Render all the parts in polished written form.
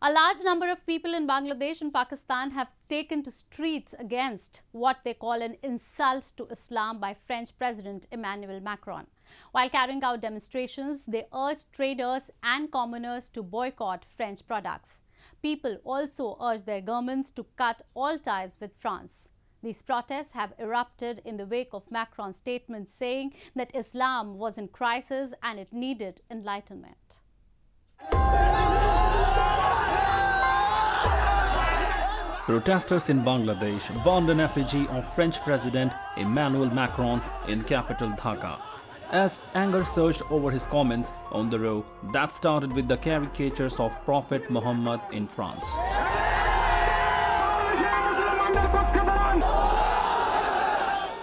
A large number of people in Bangladesh and Pakistan have taken to streets against what they call an insult to Islam by French President Emmanuel Macron. While carrying out demonstrations, they urged traders and commoners to boycott French products. People also urged their governments to cut all ties with France. These protests have erupted in the wake of Macron's statement saying that Islam was in crisis and it needed enlightenment. Protesters in Bangladesh burned an effigy of French President Emmanuel Macron in capital Dhaka, as anger surged over his comments on the row that started with the caricatures of Prophet Muhammad in France.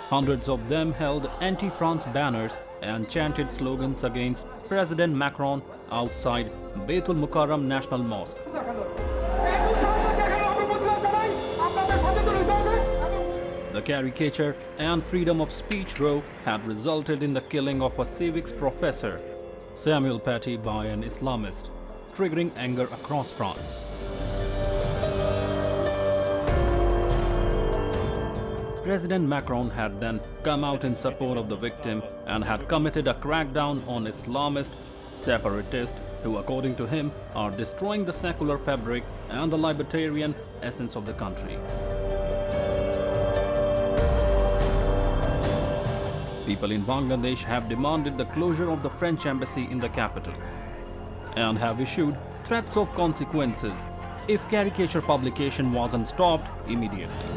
Hundreds of them held anti-France banners and chanted slogans against President Macron outside Baitul Mukarram National Mosque. The caricature and freedom of speech row had resulted in the killing of a civics professor, Samuel Paty, by an Islamist, triggering anger across France. President Macron had then come out in support of the victim and had committed a crackdown on Islamist separatists who, according to him, are destroying the secular fabric and the libertarian essence of the country. People in Bangladesh have demanded the closure of the French embassy in the capital and have issued threats of consequences if caricature publication wasn't stopped immediately.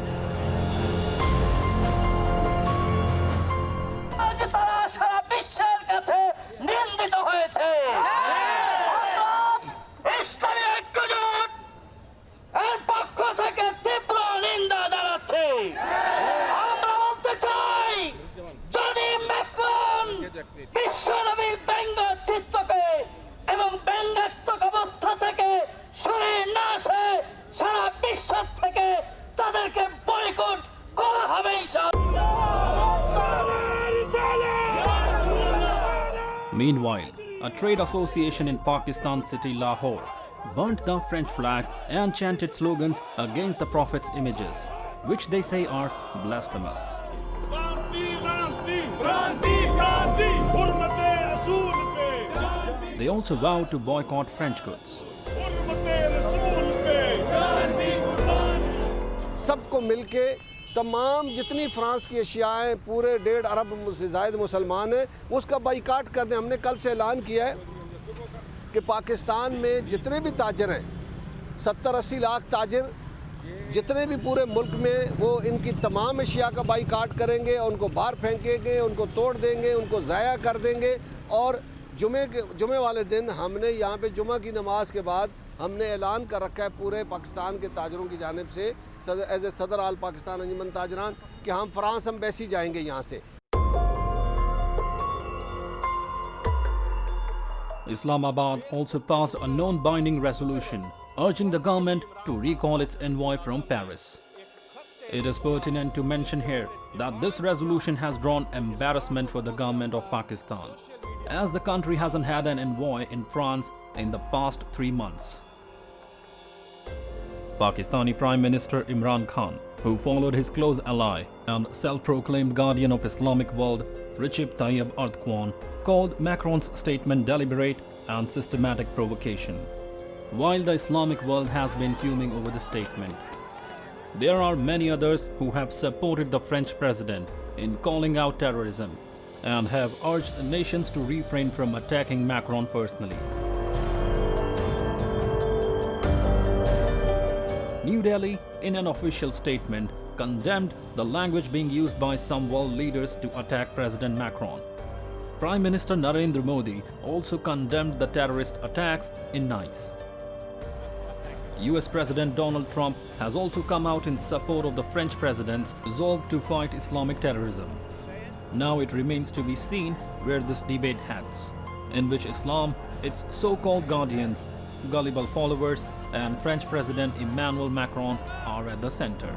Meanwhile, a trade association in Pakistan's city Lahore burnt the French flag and chanted slogans against the Prophet's images, which they say are blasphemous. They also vowed to boycott French goods. सबको मिलके तमाम जितनी France की अशियाएँ पूरे 1.5 अरब से ज़ायद मुसलमान हैं उसका बाइकाट कर दें। हमने कल से ऐलान किया है कि पाकिस्तान में जितने भी ताजर हैं 70-80 लाख ताजर जितने भी पूरे मुल्क में वो इनकी तमाम अशिया का बाइकाट करेंगे, उनको बाहर फेंकेंगे, उनको तोड़ देंगे, उनको ज़ाया कर देंगे। और जुमे वाले दिन हमने यहाँ पे जुमा की नमाज के बाद हमने ऐलान कर रखा है पूरे पाकिस्तान के ताजरों की जानिब से एज ए सदर आल पाकिस्तान अंजुमन ताजरान कि हम फ्रांस एम्बेसी जाएंगे यहाँ से। Islamabad also passed a non-binding resolution urging the government to recall its envoy from Paris. It is pertinent to mention here that this resolution has drawn embarrassment for the government of Pakistan, as the country hasn't had an envoy in France in the past 3 months. Pakistani Prime Minister Imran Khan, who followed his close ally and self-proclaimed guardian of Islamic world, Recep Tayyip Erdogan, called Macron's statement deliberate and systematic provocation. While the Islamic world has been fuming over the statement, there are many others who have supported the French president in calling out terrorism and have urged nations to refrain from attacking Macron personally. New Delhi, in an official statement, condemned the language being used by some world leaders to attack President Macron. Prime Minister Narendra Modi also condemned the terrorist attacks in Nice. US President Donald Trump has also come out in support of the French president's resolve to fight Islamic terrorism. Now it remains to be seen where this debate heads, in which Islam, its so-called guardians, gullible followers, and French President Emmanuel Macron are at the center.